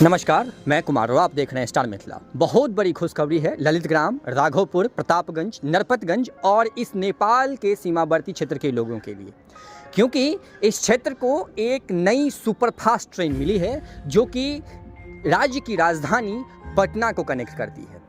नमस्कार, मैं कुमार राव, आप देख रहे हैं स्टार मिथिला। बहुत बड़ी खुशखबरी है ललितग्राम, राघोपुर, प्रतापगंज, नरपतगंज और इस नेपाल के सीमावर्ती क्षेत्र के लोगों के लिए, क्योंकि इस क्षेत्र को एक नई सुपरफास्ट ट्रेन मिली है जो कि राज्य की राजधानी पटना को कनेक्ट करती है।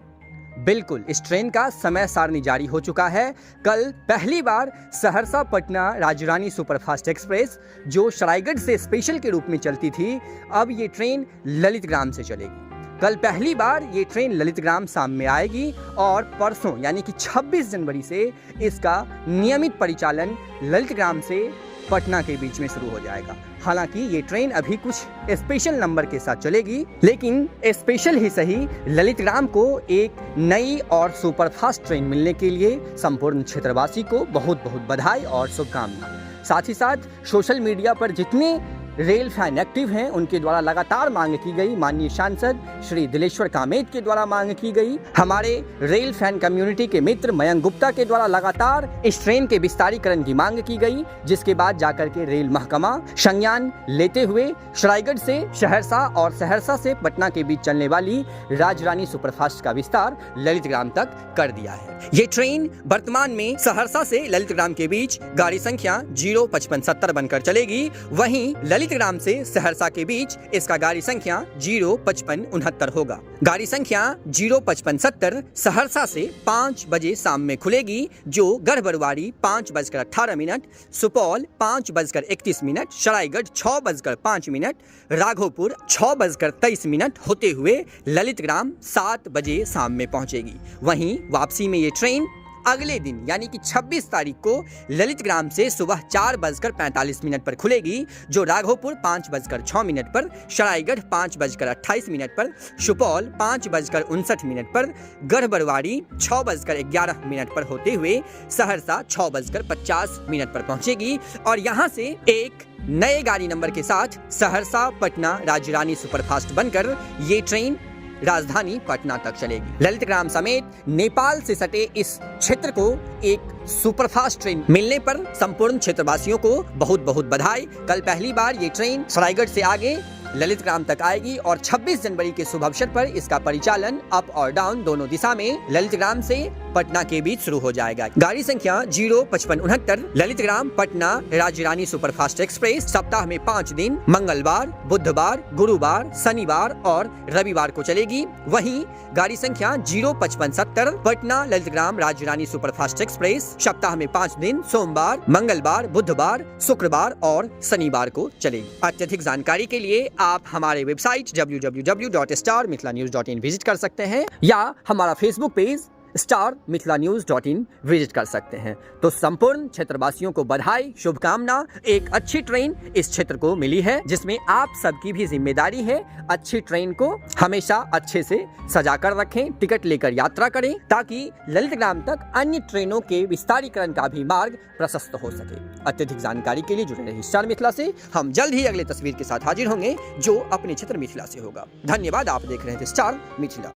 बिल्कुल, इस ट्रेन का समय सारणी जारी हो चुका है। कल पहली बार सहरसा पटना राज्यरानी सुपरफास्ट एक्सप्रेस, जो सरायगढ़ से स्पेशल के रूप में चलती थी, अब ये ट्रेन ललितग्राम से चलेगी। कल पहली बार ये ट्रेन ललितग्राम शाम में आएगी और परसों यानी कि 26 जनवरी से इसका नियमित परिचालन ललितग्राम से पटना के बीच में शुरू हो जाएगा। हालांकि ये ट्रेन अभी कुछ स्पेशल नंबर के साथ चलेगी, लेकिन स्पेशल ही सही, ललितग्राम को एक नई और सुपरफास्ट ट्रेन मिलने के लिए संपूर्ण क्षेत्रवासी को बहुत बहुत बधाई और शुभकामनाएं। साथ ही साथ सोशल मीडिया पर जितने रेल फैन एक्टिव हैं, उनके द्वारा लगातार मांग की गई, माननीय सांसद श्री दिलेश्वर कामेत के द्वारा मांग की गई, हमारे रेल फैन कम्युनिटी के मित्र मयंक गुप्ता के द्वारा लगातार इस ट्रेन के विस्तारीकरण की मांग की गई, जिसके बाद जाकर के रेल महकमा संज्ञान लेते हुए सरायगढ़ से सहरसा और सहरसा से पटना के बीच चलने वाली राजरानी सुपरफास्ट का विस्तार ललितग्राम तक कर दिया है। ये ट्रेन वर्तमान में सहरसा से ललितग्राम के बीच गाड़ी संख्या 05570 बनकर चलेगी। वहीं ललितग्राम से सहरसा के बीच इसका गाड़ी संख्या 05569 होगा। गाड़ी संख्या 05570 सहरसा से 5 बजे शाम में खुलेगी, जो गढ़बरुआरी 5:18, सुपौल 5:31, सरायगढ़ 6:05, राघोपुर 6:23 होते हुए ललितग्राम 7 बजे शाम में पहुंचेगी। वहीं वापसी में ये ट्रेन अगले दिन यानी कि 26 तारीख को ललितग्राम से सुबह 4:45 पर खुलेगी, जो राघोपुर 5:06 पर, सरायगढ़ 5:28 पर, सुपौल 5:59 पर, गढ़बरुआरी 6:11 पर होते हुए सहरसा 6:50 पर पहुंचेगी। और यहां से एक नए गाड़ी नंबर के साथ सहरसा पटना राज्यरानी सुपरफास्ट बनकर ये ट्रेन राजधानी पटना तक चलेगी। ललितग्राम समेत नेपाल से सटे इस क्षेत्र को एक सुपरफास्ट ट्रेन मिलने पर संपूर्ण क्षेत्रवासियों को बहुत बहुत बधाई। कल पहली बार ये ट्रेन सरायगढ़ से आगे ललितग्राम तक आएगी और 26 जनवरी के शुभ अवसर पर इसका परिचालन अप और डाउन दोनों दिशा में ललितग्राम से पटना के बीच शुरू हो जाएगा। गाड़ी संख्या 05569 ललितग्राम पटना राज्यरानी सुपरफास्ट एक्सप्रेस सप्ताह में 5 दिन मंगलवार, बुधवार, गुरुवार, शनिवार और रविवार को चलेगी। वहीं गाड़ी संख्या 05570 पटना ललितग्राम राज्यरानी सुपरफास्ट एक्सप्रेस सप्ताह में 5 दिन सोमवार, मंगलवार, बुधवार, शुक्रवार और शनिवार को चलेगी। अत्यधिक जानकारी के लिए आप हमारे वेबसाइट www.starmithilanews.in विजिट कर सकते हैं या हमारा फेसबुक पेज starmithilanews.in विजिट कर सकते हैं। तो संपूर्ण क्षेत्रवासियों को बधाई, शुभकामना। एक अच्छी ट्रेन इस क्षेत्र को मिली है, जिसमें आप सबकी भी जिम्मेदारी है। अच्छी ट्रेन को हमेशा अच्छे से सजा कर रखें, टिकट लेकर यात्रा करें, ताकि ललितग्राम तक अन्य ट्रेनों के विस्तारीकरण का भी मार्ग प्रशस्त हो सके। अत्यधिक जानकारी के लिए जुड़े रहिए स्टार मिथिला से। हम जल्द ही अगले तस्वीर के साथ हाजिर होंगे, जो अपने क्षेत्र मिथिला से होगा। धन्यवाद। आप देख रहे थे स्टार मिथिला।